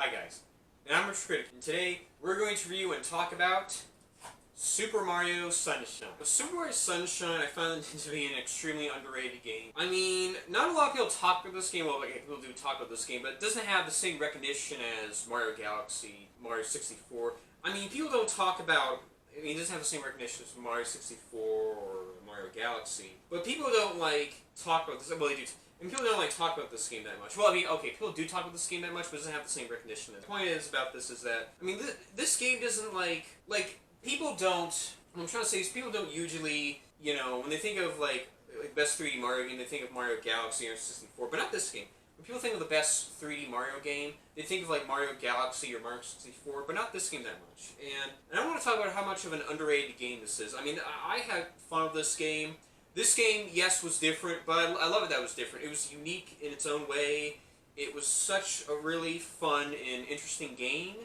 Hi guys, and I'm Retro Critic, and today we're going to review and talk about Super Mario Sunshine. Super Mario Sunshine, I found it to be an extremely underrated game. I mean, not a lot of people talk about this game, well, like, people do talk about this game, but it doesn't have the same recognition as Mario Galaxy, Mario 64. I mean, people don't talk about, it doesn't have the same recognition as Mario 64 or Mario Galaxy, but people don't, like, talk about this, well, they do. And people don't talk about this game that much. Well, I mean, okay, people do talk about this game that much, but it doesn't have the same recognition. The point is about this is that, I mean, this game doesn't, people don't, what I'm trying to say is people don't usually, when they think of, best 3D Mario game, they think of Mario Galaxy or 64, but not this game. When people think of the best 3D Mario game, they think of, Mario Galaxy or Mario 64, but not this game that much. And I want to talk about how much of an underrated game this is. I mean, I had fun with this game. This game, yes, was different, but I love it that it was different. It was unique in its own way. It was such a really fun and interesting game,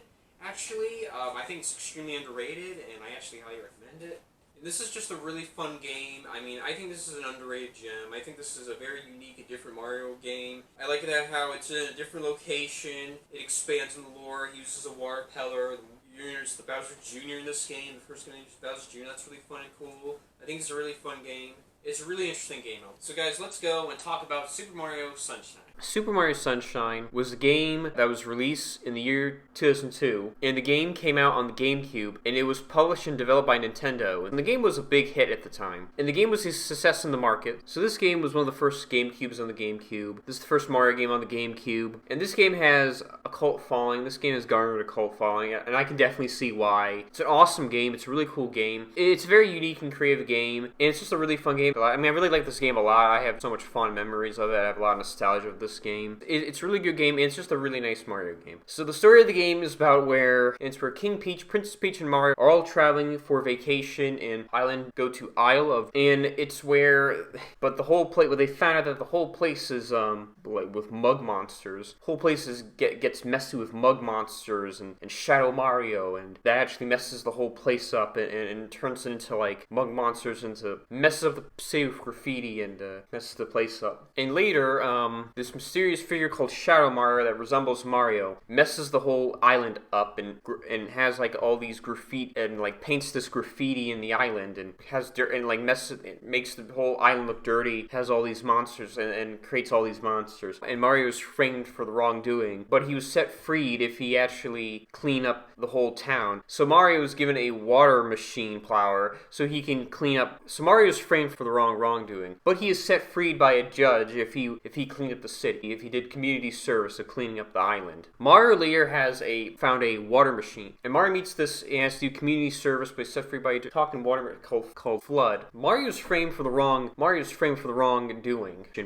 actually. I think it's extremely underrated, and I actually highly recommend it. And this is just a really fun game. I mean, I think this is an underrated gem. I think this is a very unique and different Mario game. I like it how it's in a different location. It expands in the lore. It uses a water pellet. There's the Bowser Jr. in this game. The first game is Bowser Jr. That's really fun and cool. I think it's a really fun game. It's a really interesting game. So guys, let's go and talk about Super Mario Sunshine. Super Mario Sunshine was a game that was released in the year 2002, and the game came out on the GameCube, and it was published and developed by Nintendo, and the game was a big hit at the time. And the game was a success in the market, so this game was one of the first GameCubes on the GameCube. This is the first Mario game on the GameCube, and this game has a cult following. This game has garnered a cult following, and I can definitely see why. It's an awesome game. It's a really cool game. It's a very unique and creative game, and it's just a really fun game. I mean, I really like this game a lot. I have so much fond memories of it. I have a lot of nostalgia of this game. It's a really good game, and it's just a really nice Mario game. So the story of the game is about where King Peach, Princess Peach, and Mario are all traveling for vacation in Island, go to Isle of, and it's where, but the whole place, where they found out that the whole place is, with mug monsters. The whole place gets messy with mug monsters and Shadow Mario, and that actually messes the whole place up and turns it into, mug monsters, into messes up the city with graffiti and messes the place up. And later, this mysterious figure called Shadow Mario that resembles Mario messes the whole island up and has all these graffiti and paints this graffiti in the island and has dirt and it makes the whole island look dirty, has all these monsters and creates all these monsters. And Mario is framed for the wrongdoing, but he was set freed if he actually clean up the whole town. So Mario is given a water machine plower so he can clean up. So Mario is framed for the wrongdoing, but he is set freed by a judge if he cleaned up the city, if he did community service of cleaning up the island. Mario later found a water machine, and Mario meets this and has to do community service, but he's set free by a talking water called Flood. Mario's framed for the wrongdoing,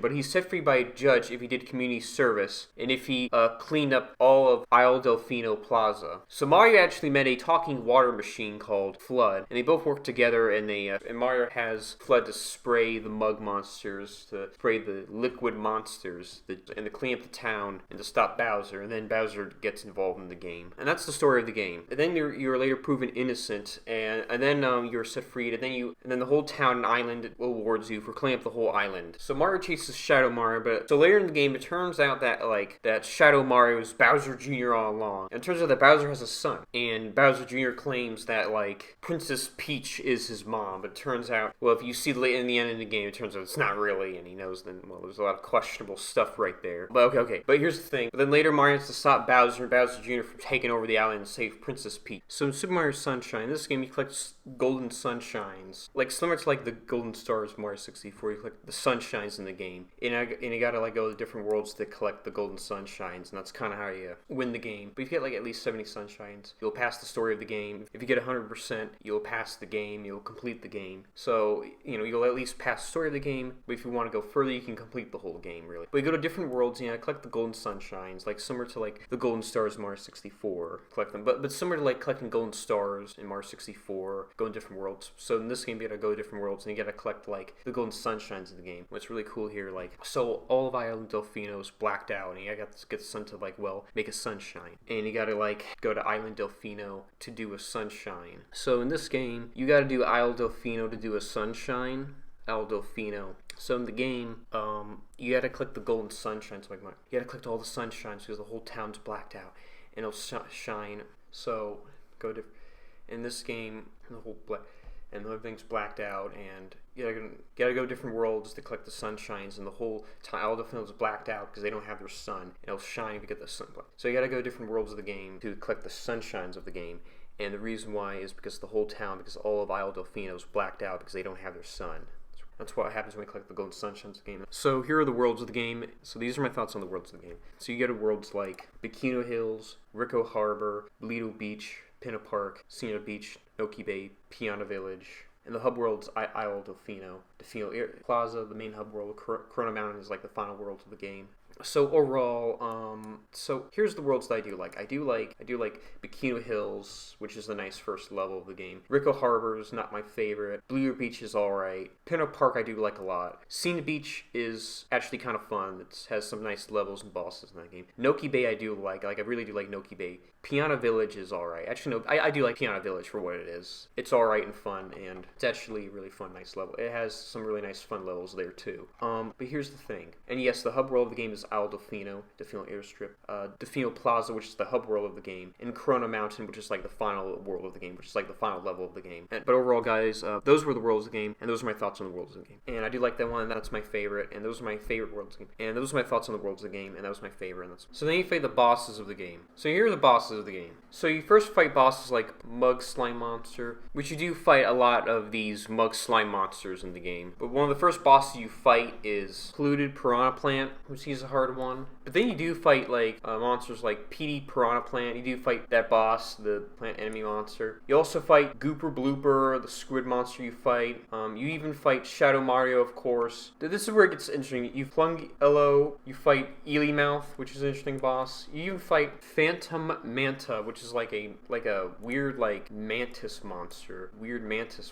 but he's set free by a judge if he did community service and if he cleaned up all of Isle Delfino Plaza. So Mario actually met a talking water machine called Flood, and they both work together, and Mario has Flood to spray the mug monsters, to spray the liquid monsters, and to clean up the town, and to stop Bowser, and then Bowser gets involved in the game. And that's the story of the game. And then you're later proven innocent, and then you're set free, and then the whole town and island awards you for cleaning up the whole island. So Mario chases Shadow Mario, but so later in the game it turns out that that Shadow Mario is Bowser Jr. all along. And it turns out that Bowser has a son, and Bowser Jr. claims that Princess Peach is his mom, but it turns out, well, if you see in the end of the game, it turns out it's not really, and he knows then, well, there's a lot of questionable stuff right there. But okay. But here's the thing. But then later Mario has to stop Bowser and Bowser Jr. from taking over the island and save Princess Peach. So in Super Mario Sunshine, in this game you collect golden sunshines. Similar to the golden stars of Mario 64, you collect the sunshines in the game. And you gotta go to different worlds to collect the golden sunshines, and that's kinda how you win the game. But if you get at least 70 sunshines, you'll pass the story of the game. If you get 100%, you'll pass the game, you'll complete the game. So, you'll at least pass the story of the game, but if you want to go further, you can complete the whole game, really. But you go to different worlds, collect the golden sunshines, similar to the golden stars in Mario 64, collect them. But similar to collecting golden stars in Mario 64, go in different worlds. So in this game, you gotta go to different worlds, and you gotta collect the golden sunshines in the game. What's really cool here, so all of Island Delfino is blacked out, and you gotta get the sun to make a sunshine, and you gotta go to Island Delfino to do a sunshine. So in this game, you gotta do Isle Delfino to do a sunshine. Isle Delfino. So in the game, you gotta collect the golden sunshines. You gotta collect all the sunshines because the whole town's blacked out. and it'll shine. So go to in this game, the whole and everything's blacked out, and you gotta go different worlds to collect the sunshines, and the whole all the films blacked out because they don't have their sun. It'll shine if you get the sun. So you gotta go different worlds of the game to collect the sunshines of the game. And the reason why is because the whole town, because all of Isle Delfino is blacked out because they don't have their sun. That's what happens when we collect the golden sunshines of the game. So here are the worlds of the game. So these are my thoughts on the worlds of the game. So you get worlds like Bikini Hills, Rico Harbor, Lido Beach, Pinna Park, Siena Beach, Noki Bay, Piana Village. And the hub world's Isle Delfino, Delfino Plaza, the main hub world. Corona Mountain is like the final world of the game. So overall, so here's the worlds that I do like. I do like Bikini Hills, which is the nice first level of the game. Rico Harbor is not my favorite. Blue Beach is alright. Pinna Park I do like a lot. Siena Beach is actually kind of fun. It has some nice levels and bosses in that game. Noki Bay I do like. I really do like Noki Bay. Piana Village is alright. Actually, no, I do like Piana Village for what it is. It's alright and fun, and it's actually a really fun, nice level. It has some really nice, fun levels there, too. But here's the thing. And yes, the hub world of the game is Isle Delfino, Delfino Airstrip, Delfino Plaza, which is the hub world of the game, and Corona Mountain, which is like the final world of the game, which is like the final level of the game. But overall, guys, those were the worlds of the game, and those are my thoughts on the worlds of the game. And I do like that one, and that's my favorite, and those are my favorite worlds of the game. And those are my thoughts on the worlds of the game, and that was my favorite. So then you fight the bosses of the game. So here are the bosses of the game. So you first fight bosses like Mug Slime Monster, which you do fight a lot of these Mug Slime Monsters in the game. But one of the first bosses you fight is Polluted Piranha Plant, which is a hard one. But then you do fight like monsters like PD Piranha Plant. You do fight that boss, the plant enemy monster. You also fight Gooper Blooper, the squid monster you fight. You even fight Shadow Mario, of course. This is where it gets interesting. You Plungello, you fight Ely Mouth, which is an interesting boss. You even fight Phantom Manta, which is like a weird like mantis monster, weird mantis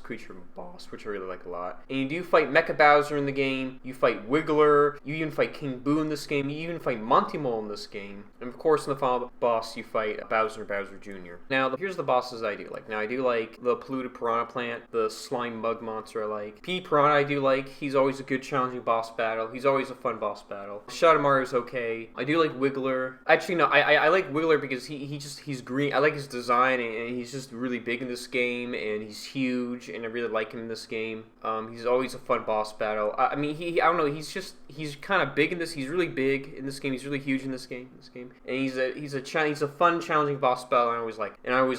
creature boss, which I really like a lot. And you do fight Mecha Bowser in the game. You fight Wiggler. You even fight King Boo in this game. You even fight Monty Mole in this game. And of course, in the final boss, you fight Bowser Jr. Now, here's the bosses I do like. Now, I do like the Polluted Piranha Plant, the Slime Mug Monster I like. P Piranha I do like. He's always a good challenging boss battle. He's always a fun boss battle. Shadow Mario's okay. I do like Wiggler. Actually, no, I like Wiggler because he's green. I like his design, and he's just really big in this game, and he's huge, and I really like him in this game. He's always a fun boss battle. I mean, I don't know, he's kind of big in this. He's really big in this game. He's really huge in this game. And he's a fun, challenging boss battle. I always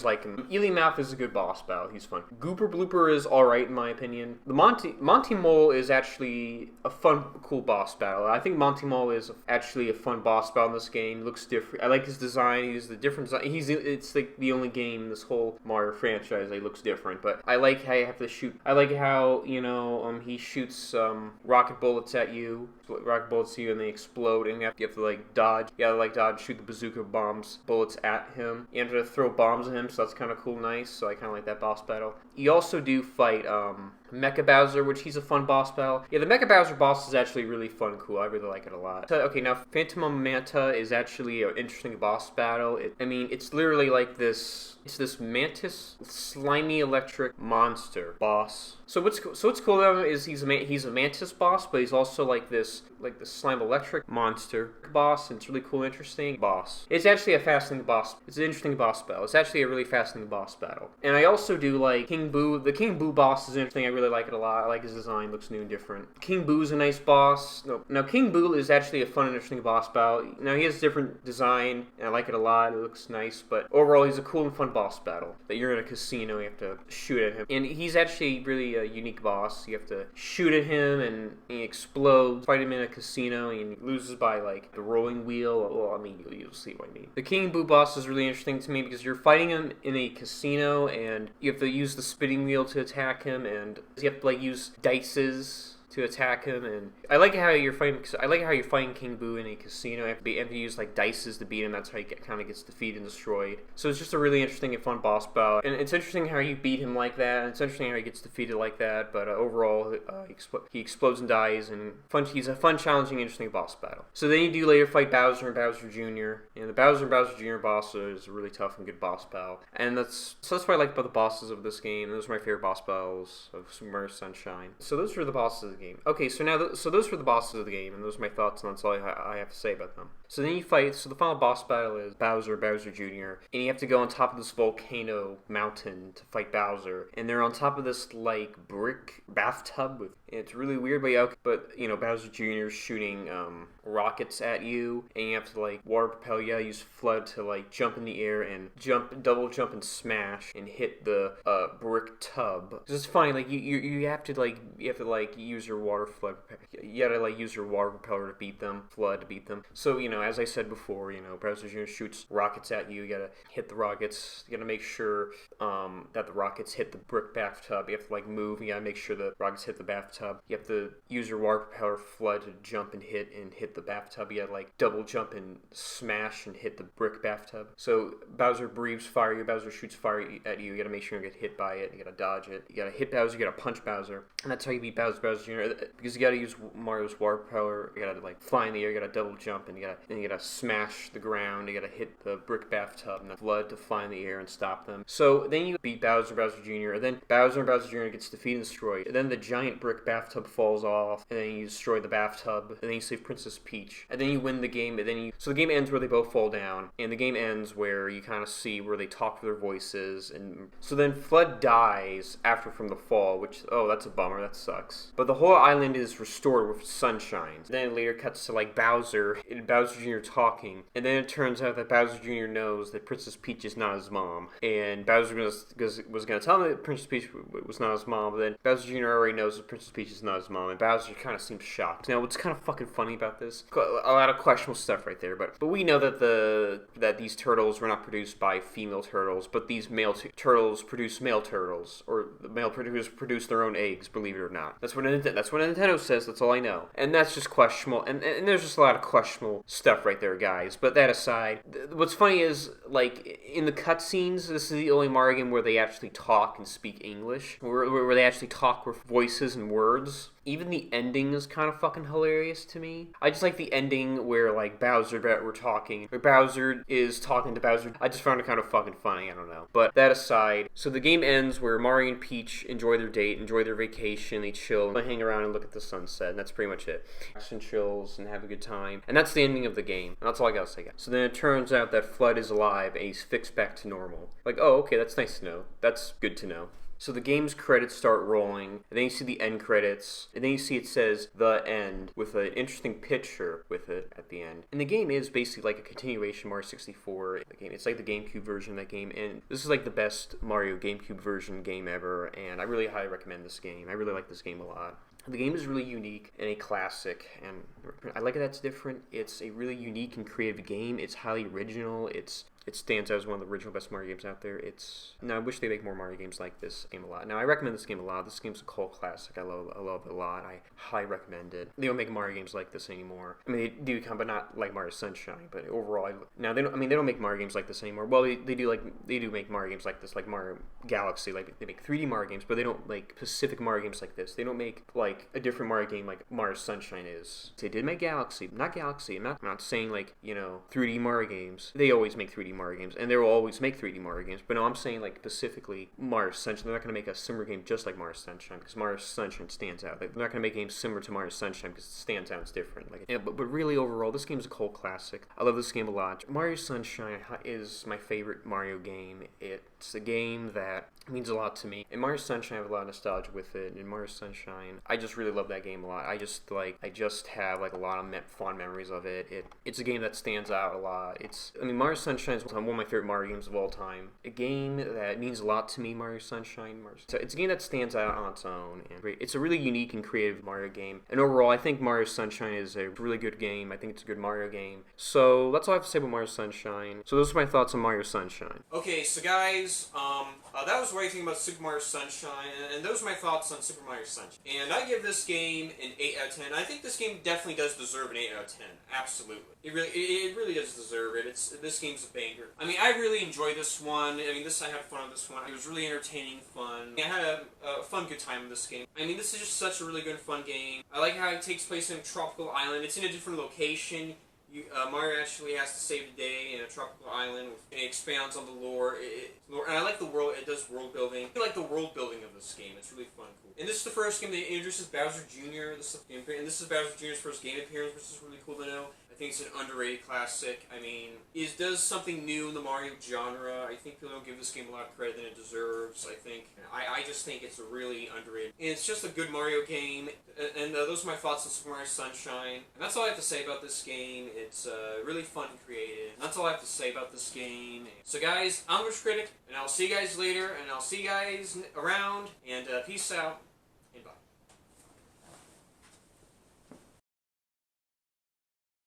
like him. Ely Mouth is a good boss battle. He's fun. Gooper Blooper is alright in my opinion. The Monty Mole is actually a fun, cool boss battle. I think Monty Mole is actually a fun boss battle in this game. He looks different. I like his design. He's the different design. It's like the only game in this whole Mario franchise that looks different. But I like how you have to shoot. I like how he shoots rocket bullets at you. And they explode, and you have to like dodge. You gotta like dodge, shoot the bazooka bullets at him. You have to throw bombs at him, so that's kind of cool, nice. So I kind of like that boss battle. You also do fight Mecha Bowser, which he's a fun boss battle. Yeah, the Mecha Bowser boss is actually really fun and cool. I really like it a lot. So, okay, now Phantom Manta is actually an interesting boss battle. It's literally like this. It's this mantis, slimy electric monster boss. So what's cool about him is he's a mantis boss, but he's also like this slime electric monster boss, and it's really cool, interesting boss. It's actually a fascinating boss. It's an interesting boss battle. It's actually a really fascinating boss battle. And I also do like King Boo. The King Boo boss is interesting. I really like it a lot. I like his design. Looks new and different. King Boo's a nice boss. Now King Boo is actually a fun and interesting boss battle. Now he has different design, and I like it a lot. It looks nice, but overall he's a cool and fun boss battle. That you're in a casino, you have to shoot at him. And he's actually really a unique boss. You have to shoot at him, and he explodes. Fight him in a casino, and he loses by like the rolling wheel. Well, I mean, you'll see what I mean. The King Boo boss is really interesting to me because you're fighting him in a casino, and you have to use the spinning wheel to attack him, and you have to like use dices to attack him, and I like how you're fighting King Boo in a casino. You have to use like dices to beat him. That's how he kind of gets defeated and destroyed. So it's just a really interesting and fun boss battle, and it's interesting how you beat him like that, and it's interesting how he gets defeated like that. But overall, he explodes and dies, and he's a fun, challenging, interesting boss battle. So then you do later fight Bowser and Bowser Jr. And the Bowser and Bowser Jr. boss is a really tough and good boss battle, and that's what I like about the bosses of this game. Those are my favorite boss battles of Super Mario Sunshine. So those are the bosses of the game. Okay, so those were the bosses of the game, and those are my thoughts, and that's all I have to say about them. So then you fight, so the final boss battle is Bowser Jr., and you have to go on top of this volcano mountain to fight Bowser, and they're on top of this, like, brick bathtub with, it's really weird, but you know, Bowser Jr. is shooting, rockets at you, and you have to, like, water propel, you gotta use FLUDD to, like, jump in the air and double jump and smash and hit the, brick tub. Cause it's funny, like, you have to use your water FLUDD, you gotta, like, use your water propeller to beat them, FLUDD to beat them. So, you know, as I said before, you know, Bowser Jr. shoots rockets at you. You gotta hit the rockets. You gotta make sure that the rockets hit the brick bathtub. You have to, like, move. You gotta make sure the rockets hit the bathtub. You have to use your water propeller FLUDD to jump and hit the bathtub. You gotta, like, double jump and smash and hit the brick bathtub. So Bowser breathes fire. Bowser shoots fire at you. You gotta make sure you don't get hit by it. You gotta dodge it. You gotta hit Bowser. You gotta punch Bowser. And that's how you beat Bowser Jr. Because you gotta use Mario's water power. You gotta, like, fly in the air. You gotta double jump and you gotta smash the ground. You gotta hit the brick bathtub and the FLUDD to fly in the air and stop them. So then you beat Bowser Jr. And then Bowser Jr. gets defeated and destroyed. And then the giant brick bathtub falls off. And then you destroy the bathtub. And then you save Princess Peach. And then you win the game. So the game ends where they both fall down. And the game ends where you kind of see where they talk to their voices. And so then FLUDD dies from the fall, which, oh, that's a bummer. That sucks. But the whole island is restored with sunshine. Then it later cuts to, like, Bowser and Bowser Jr. talking. And then it turns out that Bowser Jr. knows that Princess Peach is not his mom. And Bowser was going to tell him that Princess Peach was not his mom, but then Bowser Jr. already knows that Princess Peach is not his mom, and Bowser kind of seems shocked. Now, what's kind of fucking funny about this? A lot of questionable stuff right there, but we know that these turtles were not produced by female turtles, but these male turtles produce male turtles, or the male turtles produce their own eggs, believe it or not. That's what Nintendo says, that's all I know. And that's just questionable, and there's just a lot of questionable stuff right there, guys. But that aside, what's funny is, like, in the cutscenes, this is the only Mario game where they actually talk and speak English, where they actually talk with voices and words. Even the ending is kind of fucking hilarious to me. I just like the ending where, like, we're talking, where Bowser is talking to Bowser. I just found it kind of fucking funny, I don't know. But that aside, so the game ends where Mario and Peach enjoy their date, enjoy their vacation, they chill, they hang around and look at the sunset, and that's pretty much it. Action chills and have a good time. And that's the ending of the game. And that's all I gotta say, guys. So then it turns out that FLUDD is alive and he's fixed back to normal. Like, oh, okay, that's nice to know. That's good to know. So the game's credits start rolling, and then you see the end credits, and then you see it says The End, with an interesting picture with it at the end. And the game is basically like a continuation of Mario 64. It's like the GameCube version of that game, and this is like the best Mario GameCube version game ever, and I really highly recommend this game. I really like this game a lot. The game is really unique and a classic, and I like that it's different. It's a really unique and creative game. It's highly original. It stands out as one of the original best Mario games out there. I wish they make more Mario games like this game a lot. Now, I recommend this game a lot. This game's a cult classic. I love it a lot. I highly recommend it. They don't make Mario games like this anymore. I mean, they do come, but not like Mario Sunshine. But overall, they don't make Mario games like this anymore. Well, they do make Mario games like this, like Mario Galaxy. Like, they make 3D Mario games, but they don't make specific Mario games like this. They don't make, like, a different Mario game like Mario Sunshine is. They did make Galaxy. Not Galaxy. I'm not saying, like, 3D Mario games. They always make 3D Mario games, and they will always make 3D Mario games. But no, I'm saying, like, specifically Mario Sunshine. They're not going to make a similar game just like Mario Sunshine, because Mario Sunshine stands out. Like, they're not going to make games similar to Mario Sunshine because it stands out. It's different. Like, but really, overall, this game is a cult classic. I love this game a lot. Mario Sunshine is my favorite Mario game. It's a game that means a lot to me. And Mario Sunshine, I have a lot of nostalgia with it. And Mario Sunshine, I just really love that game a lot. I just have, like, a lot of fond memories of it. It's a game that stands out a lot. Mario Sunshine is one of my favorite Mario games of all time. A game that means a lot to me, Mario Sunshine. It's a game that stands out on its own. And it's a really unique and creative Mario game. And overall, I think Mario Sunshine is a really good game. I think it's a good Mario game. So that's all I have to say about Mario Sunshine. So those are my thoughts on Mario Sunshine. Okay, so guys, that was what I think about Super Mario Sunshine, and those are my thoughts on Super Mario Sunshine. And I give this game an 8 out of 10. I think this game definitely does deserve an 8 out of 10. Absolutely. It really does deserve it. This game's a banger. I mean, I really enjoyed this one. I had fun with this one. It was really entertaining, fun. I had a fun, good time with this game. I mean, this is just such a really good, fun game. I like how it takes place in a tropical island. It's in a different location. Mario actually has to save the day in a tropical island, and it expounds on the lore. And I like the world. It does world building. I like the world building of this game. It's really fun, cool. And this is the first game that introduces Bowser Jr. And this is Bowser Jr.'s first game appearance, which is really cool to know. I think it's an underrated classic. I mean, it does something new in the Mario genre. I think people don't give this game a lot of credit than it deserves. I just think it's really underrated. And it's just a good Mario game. And those are my thoughts on Super Mario Sunshine. And that's all I have to say about this game. It's really fun and creative. And that's all I have to say about this game. So guys, I'm Retro Critic, and I'll see you guys later, and I'll see you guys around, and peace out.